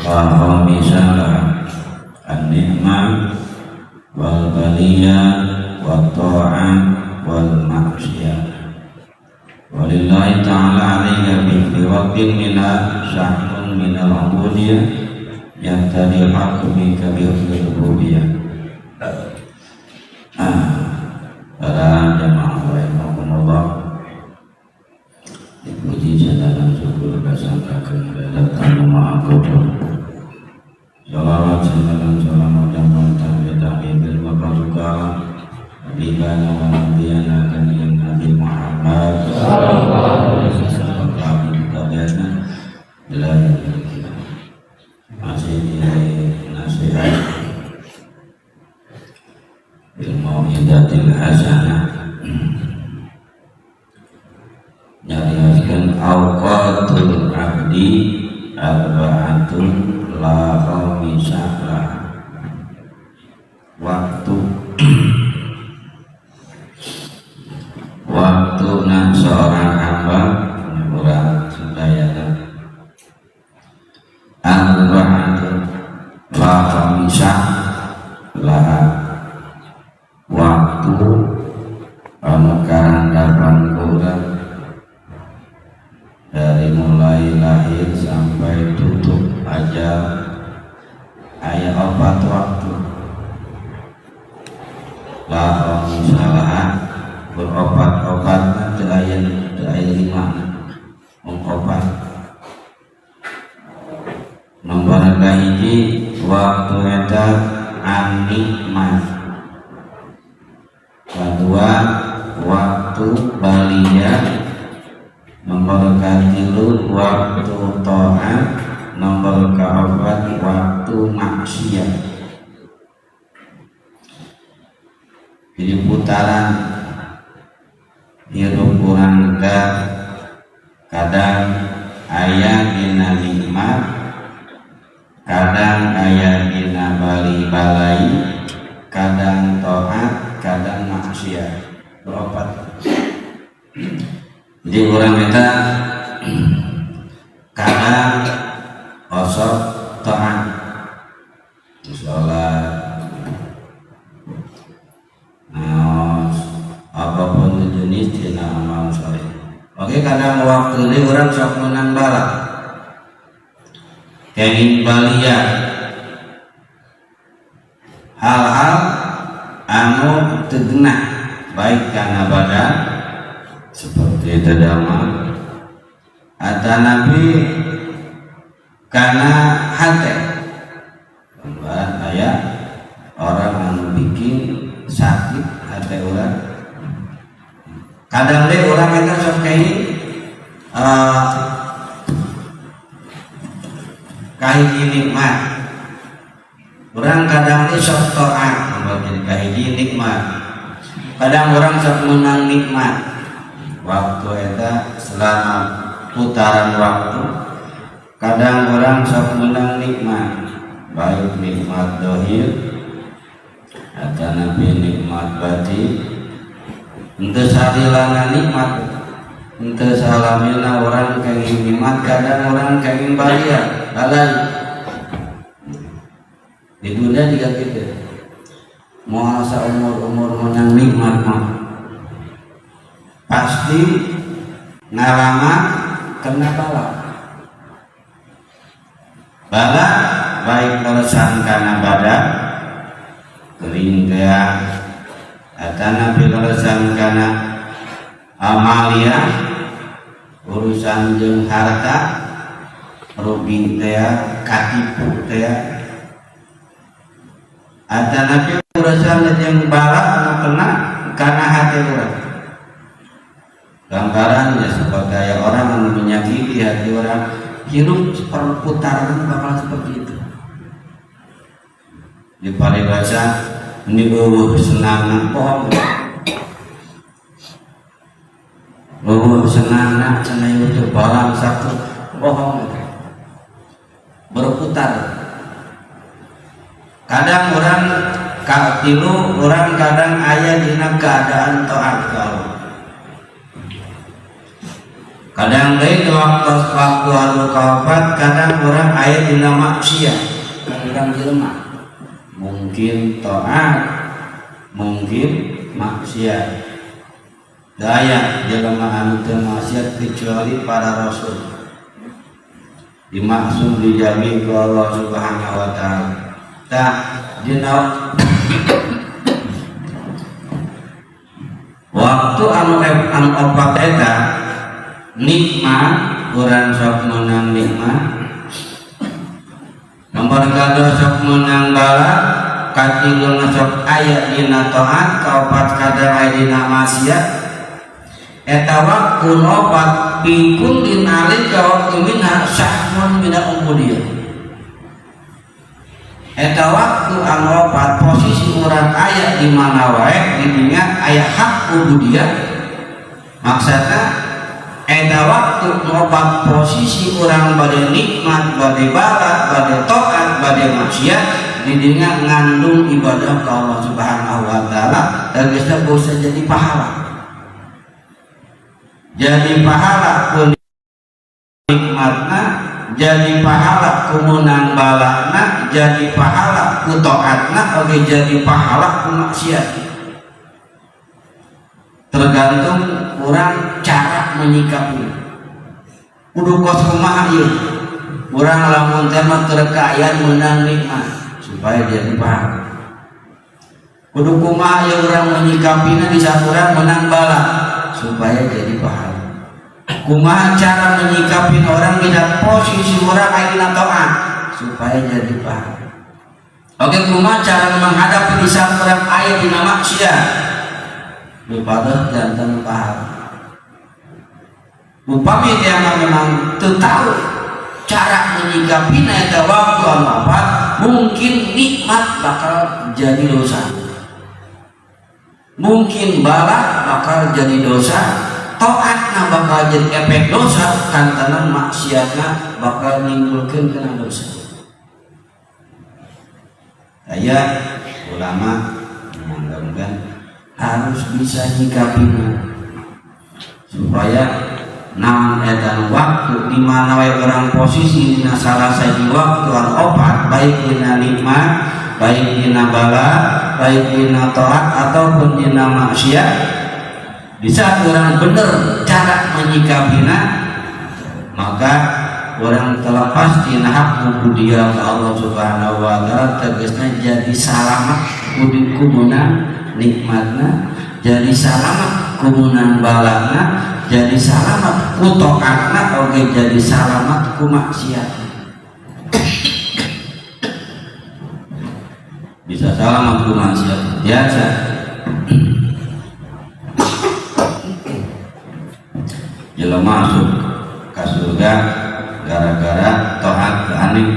wa khamisalah an-ni'mah wal baliyah wa ta'ah wal maksiyah. Walillahi ta'ala alayka bi'firatin minna syahrun minal ubudiyah yang tadi aku minka bi'firubudiyah. Para jamaah wa imakumullah, puji jadalah syukur kasangkakan datang ma'akubur salawat salam dan ta'bid wa Bibana wa nabiyana kaniyang Nabi Muhammad sallallahu alaihi wasallam masih di nasihat ilmu hidatil hasanah nyariaskan awqatul abdi arba'atun la khamisah waktu seorang hamba murah sudayana arba'atun la khamisah laha waktu pemekaran dapan kurang dari mulai lahir sampai tutup ajal ayat 4 waktu la khamisah berobat-obat ayat 5 mengobat nomor hiji waktu eta an-nikmat, kedua waktu baliyah, nomor katilu waktu ta'at, nomor keempat waktu maksiat. Jadi putaran hidup kurang kadang ayat dina nikmat, kadang ayat dina balai, kadang taat, kadang maksiat. Berobat. Jadi orang kita kadang osok taat, sholat, apapun jenis dina amal soleh. Oke, kadang waktu ini orang sok menang balak kenging baliyah hal-hal anu tegenah baik karena badan seperti tadama atau nabi karena hati. Gambaran ayat orang anu bikin sakit hati orang. Kadang deh orang itu sok kayak kahiji nikmat. Orang kadang deh sok taat, jadi kahiji nikmat. Kadang orang sok menang nikmat. Waktu itu selama putaran waktu. Kadang orang sok menang nikmat, baik nikmat dohir atau nabi nikmat batin. Untuk sarilana nikmat, untuk salamina orang kenging nikmat, kadang orang kenging balia, balai. Di dunia juga gitu. Mau asa umur menang nikmat mah, pasti ngalaman kena bala. Bala baik kelesan karena badan, kering kayak atana bilasan kana amalia urusan jeung harta rugi teh katipu teh atana urusan jeung bala anu kena kana hati urang. Gambarannya sebagai orang yang menyakiti hati orang, hidup perputaran bakal seperti itu. Di paribasa ini senang pohon, senang cenah itu barang satu pohon berputar. Kadang orang katilu, orang kadang ayah dina keadaan taat kalau kadang lain waktu anu kaopat kadang orang aya dina maksiat kadang jelema mungkin taat mungkin maksiat daya jelema anu teu maksiat kecuali para rasul dimaksud dijamin ku Allah Subhanahu wa taala tah dina waktu anu opat eta nikmat urang sok menang nikmat nomor kadua sok menang bala katiluna sok aya dina taat kaopat kadang aya dina maksiat eta waktu opat pikun dinalin ka waktu minha syahmun minal ubudiyah eta waktu anu opat posisi urang aya di mana wae didinya aya hak ubudiyah maksudna eta waktu ngobat posisi orang bade nikmat, bade barat, bade taat, bade maksiat didinya ngandung ibadah ke Allah Subhanahu wa taala dan bisa jadi pahala. Jadi pahala ku nikmatna, jadi pahala ku menang balana, jadi pahala ku taatna, oke jadi pahala ku maksiat. Tergantung orang cara menyikapi kudu kos kumaha ieu urang lamun teh mah terkayaan menang nikmat supaya dia dipaham kudu kumaha ieu urang menyikapina di saat urang menang bala supaya jadi paham kumaha cara menyikapi orang di posisi orang aya taat supaya jadi paham oke kumaha cara menghadapi di saat orang aya dina maksiat daripada jantan paham upami dia memang tahu cara menyikapi eta waktu apa mungkin nikmat bakal jadi dosa mungkin bala bakal jadi dosa taatna bakal jadi efek dosa kantanan maksiatna bakal nimbulkeun kana dosa aya ulama menganggapkan harus bisa nyikapinya supaya naon edan waktu di mana wae orang posisi dina salah saji waktu anu opat baik dina nikmat baik dina bala baik dina taat ataupun dina maksiat bisa orang bener cara menyikapinya maka orang terlepas dina hak ubudiyah ke Allah Subhanahu wa taala tegasna jadi salamat kumunang nikmatna jadi salamat kumunan balana jadi salamat kutoatna oge jadi salamat ku maksiat bisa salamat ku maksiat biasa jelema masuk ke surga gara-gara taat ke aning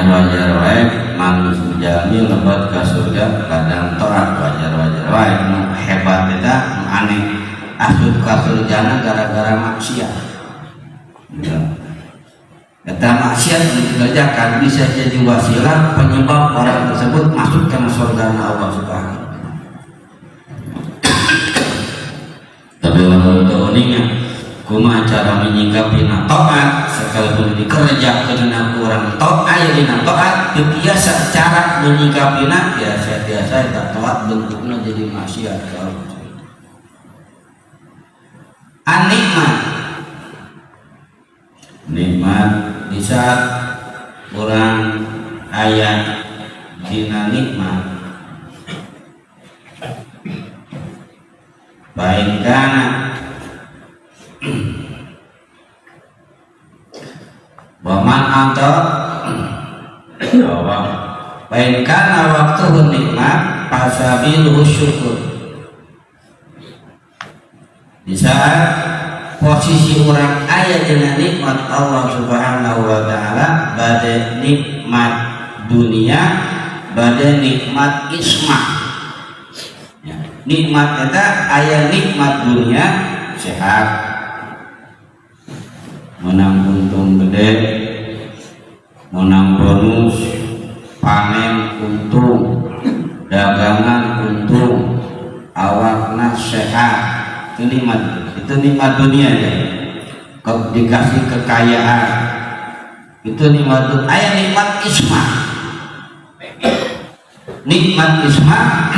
wajar wae manusia jalmi lebat ke surga kadang taat wajar wae nu hebat eta nu aneh asup ka surgana gara-gara maksiat eta maksiat dikerjakan bisa jadi wasilah penyebab orang tersebut masuk ke surga Allah Subhanahu tapi orang uningan kumaha cara menyikapi taat sekalipun dikerjakeun dengan orang taat aya dina taat teu biasa cara menyikapina biasa eta taat bentukna jadi maksiat nikmat di saat orang aya dina nikmat baik kana waman anta baik kana waktu nikmat fasabilu syukur di saat posisi orang aya dina nikmat Allah Subhanahu wa taala bade nikmat dunia bade nikmat ismah ya, nikmat eta aya nikmat dunia sehat menang untung gede menang bonus panen untung dagangan untung sehat, itu nikmat dunia ya. Kalau dikasih kekayaan, itu nikmat dunia. Ayat nikmat isma, nikmat isma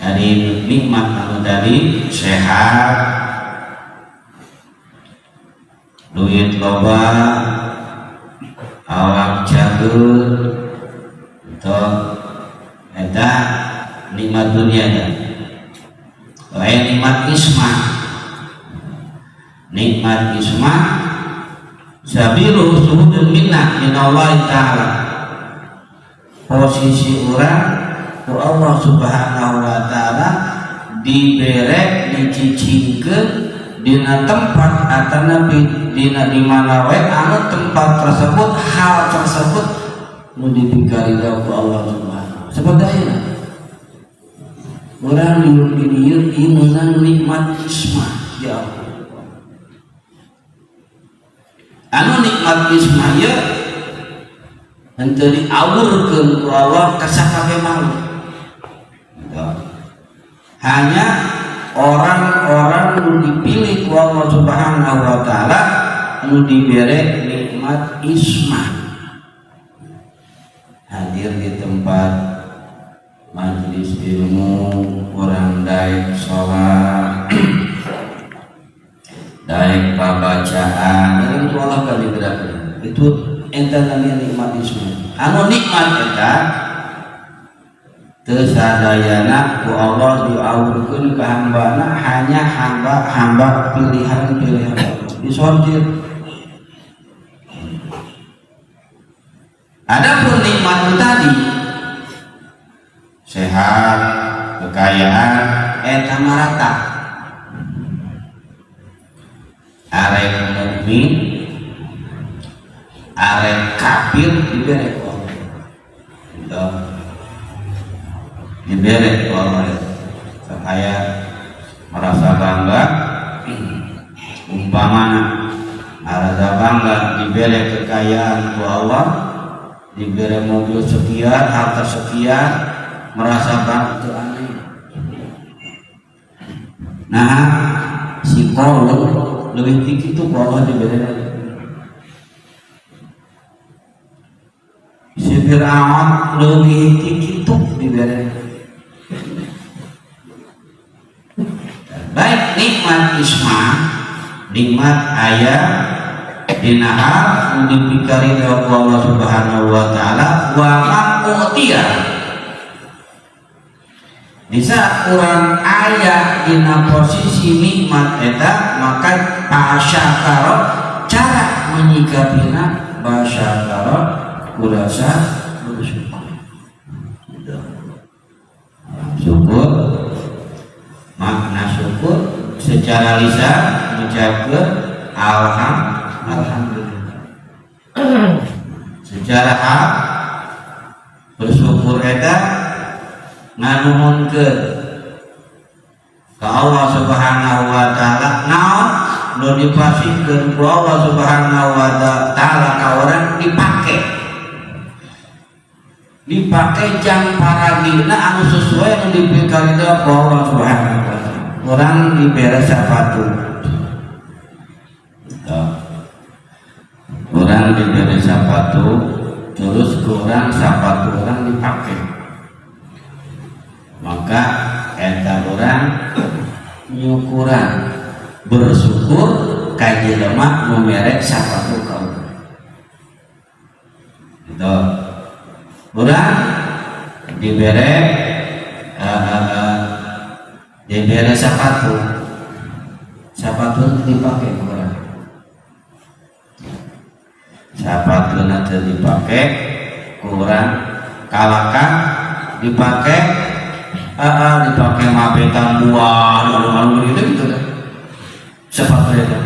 dari nikmat dari sehat, duit loba, awak jagur, itu eta nikmat dunia ya. Ayat nikmat isma, nikmat isma sabiru suhudun minnah minallahi ta'ala, posisi orang ku Allah subhanahu wa ta'ala dibere dicicingkeun dina tempat atau nabi dina dimana wae anu tempat tersebut hal tersebut nu dipikari ku Allah subhanahu seperti ayeuna orang dieu ieu nikmat isma ya Allah. Anu nikmat isma ya henteu diawurkeun ku Allah ka sakabeh makhluk. Hanya orang-orang yang dipilih ku Allah subhanahu wa ta'ala yang diberi nikmat isma, hadir di tempat majelis ilmu, orang daek sholat daek pabacaan, itu Allah kan digerakkan. Itu enta namanya nikmat isma. Anu nikmat eta tersadayana ku Allah diawurkeun ka hambana hanya hamba pilihan disortir. Adapun nikmat tadi sehat, kekayaan, eta marata. Arek mukmin, arek kafir diberi Allah. Diberi Allah supaya merasa bangga, umpamana merasa bangga diberi kekayaan ku Allah, diberi mobil sekian, harta sekian, merasa bangga itu aneh. Nah, si Korun lebih tinggi itu ku Allah diberi lagi. Si Fir'aun lebih tinggi itu diberi. Baik nikmat isma, nikmat ayat dinahar dipikari oleh Allah subhanahu wa ta'ala wa ma'utiya. Di saat orang ayat dina posisi nikmat eta maka pasyakara cara menyikapina pasyakara kurasa bersyukur. Syukur makna syukur secara lisan mengucapkan alhamdulillah. Secara hak bersyukur eta nganuhunkeun ka Allah subhanahu wa ta'ala naon nu dipasihkeun ku Allah subhanahu wa ta'ala ka urang dipake jang paragina anu sesuai anu dipikarideu ku Allah subhanahu wa ta'ala. Orang diberi sepatu, orang diberi sepatu, terus kurang sepatu orang dipakai, maka eta orang nyukuran bersyukur kaji lemak memerek sepatu kau. Itu orang diberi sepatu dipakai orang, sepatu nanti dipakai kurang kalakan dipakai mabetan buah lalu gitu kan sepatu itu,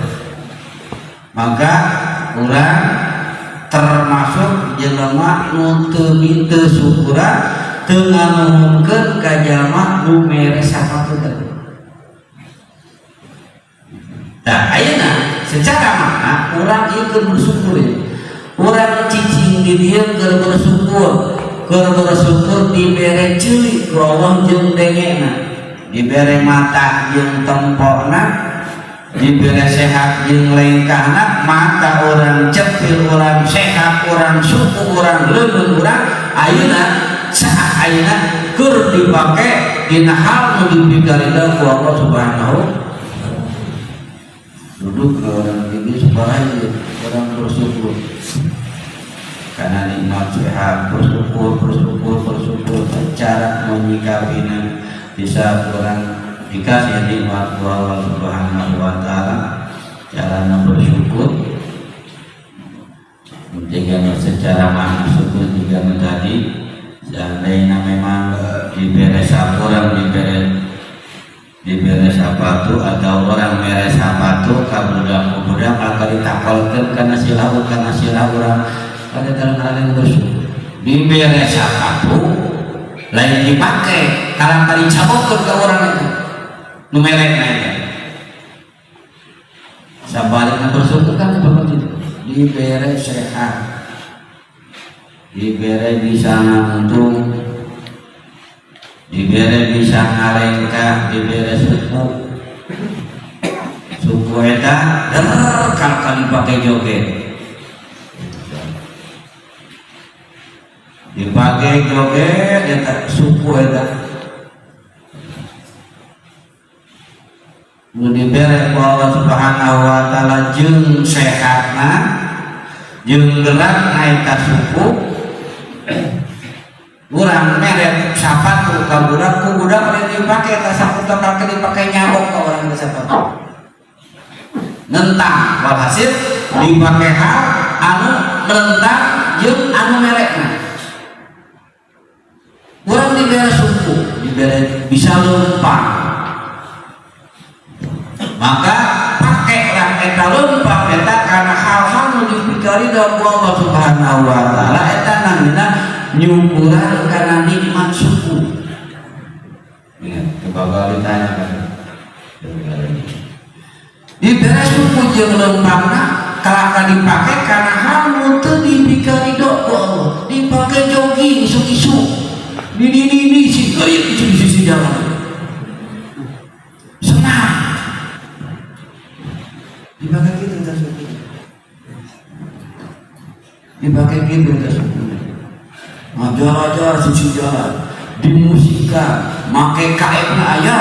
maka kurang termasuk jelema nuntut minta syukuran dengan mungkin kajama numere sepatu tadi. Nah, ayeuna secara makna orang ieu keur bersyukur ya. Urang cicing di dieu keur bersyukur dibere ceuli ku Allah jeung dengena. dibere mata jeung tempona, dibere sehat jeung lengkahna. Mata orang cepil, orang sehat, orang suku, orang leuleung, orang ayeuna saha ayeuna keur dipake dina hal nu dipikaridang ku Allah Subhanahu. Duduk ke orang ini supaya orang bersyukur karena nikmat sehat, bersyukur cara menyikapinya. Bisa orang dikasih nikmat Allah Subhanahu wa ta'ala, cara bersyukur jika secara makna syukur jika tadi seandainya memang diberi sapuran, diberi sapatu atau orang mere sapatu kabudak-budak maka ditakolkan karena silau orang pada dalam bersyukur. Diberi sapatu lain dipakai kalau kali cabokkan ke orang itu numelek naik sabaliknya bersyukur kan seperti itu. Diberi sehat, diberi bisa ngantung, diberi bisa ngalengkah, diberi suku eta kali pakai joget, dipakai joget eta suku eta diberi Allah Subhanahu wa ta'ala jeung sehatna jeung gerak naik ka suku. Urang merek sapatu ka budak, ku budak lain dipake ta sapatu kake dipake nyabok ka urang teh sapatu. Nentang walhasil dipake hal anu nentang jeung anu merekna. Urang dibere suku, dibere bisa leumpang. Maka pakailah eta leumpang eta kana hal-hal nu dipikari da Allah Subhanahu wa ta'ala eta namina nyukuran karena nikmat suku. Ya, coba ditanya kan. Diberi suku jeung leumpangna kalaka dipake karena hal nu teu dipikari do ku Allah. Dipake jogging isu-isu. Di si geuyeut isu-isu jalan. Senang. Dipakai gitu ta suku. Dipakai gitu ta suku. Majar-majar sisi jalan di musika make kaekna aya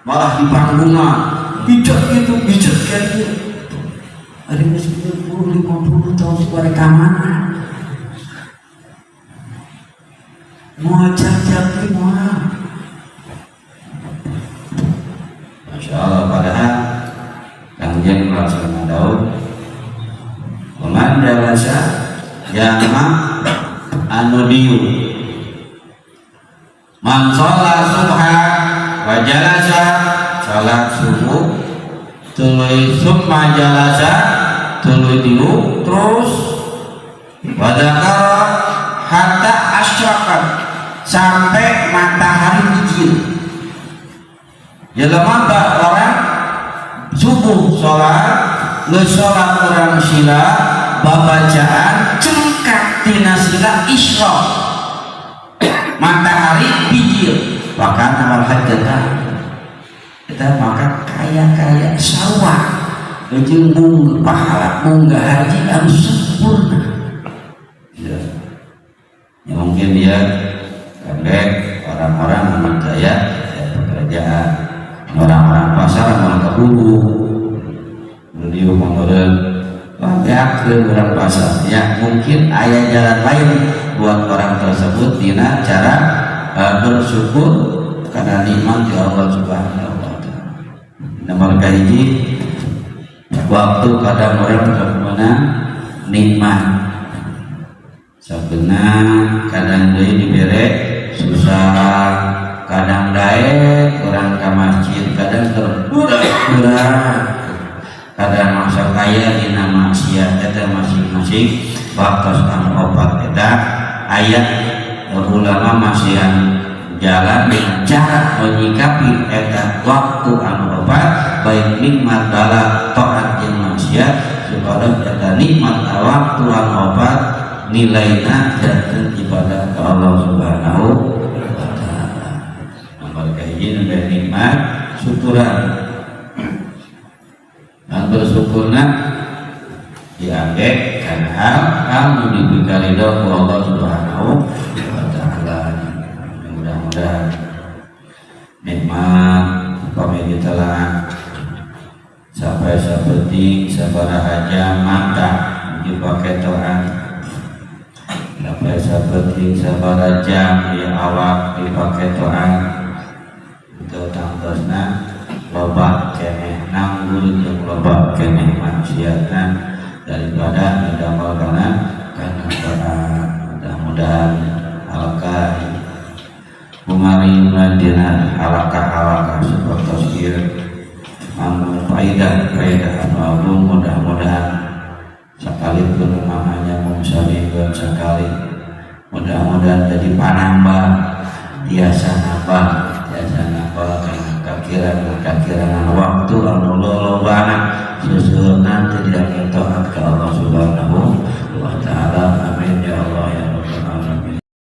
malah di panggungan bijak gitu ada musik 40-50 tahun sekolah kamana mau cak-cak mau Masya Allah. Padahal Kangjeng Rasulullah Daud jalasa jama anu diu man sholat subha wa jalasa sholat subuh tuluy summa jalasa tuluy diu terus wa dzakara hatta asyraqat sampai matahari hijir. Jelema orang subuh sholat geus sholat orang sila babacaan cengkak tina sila isyraq matahari hijir bahkan amal hajjatan kita maka kaya sawah jeung mung pahala munggah haji anu sempurna ya. Ya mungkin dia pendek orang-orang anak kaya pekerjaan orang-orang pasar malah keburu beliau menurut yakin orang pasar ya mungkin ayah jalan lain buat orang tersebut dina cara bersyukur karena nikmat ya Allah Subhanahu wa ta'ala. Nomor kahiji waktu kadang orang kemana nikmat sebenarnya kadang dia diberi susah kadang daek orang ke masjid kadang terbudak kadang masa kaya dina maksiat eta masing-masing waktu anu opat eta ayat ulama masih jalan dengan cara menyikapi eta waktu anu opat baik nikmat bala taat jeung maksiat supaya eta nikmat waktu anu opat nilaina janten ibadah ke Allah Subhanahu wa ta'ala. Nomor kahiji hiji nu nikmat syukuran dan bersyukurna diangge kana hal nu diberi ridho ku Allah Subhanahu wa taala. Mudah-mudahan nikmat pamili telah sampai seperti sabaraha mata dipakai Tuhan, sampai seperti sabaraha jam di awak dipakai Tuhan. Itu tangtosna loba keneh nanggul jeung loba keneh maksiatna daripada didamelkeuna kana Tuhan. Mudah-mudahan halakah Bumarin dina halakah seperti ieu anu faedah anu mudah-mudahan sekalipun namanya mungsabiqun sekali mudah-mudahan jadi panambah tiasa nambah kakirangan waktu anu lolobana susul nanti tidak taat ke Allah Subhanahu wa taala.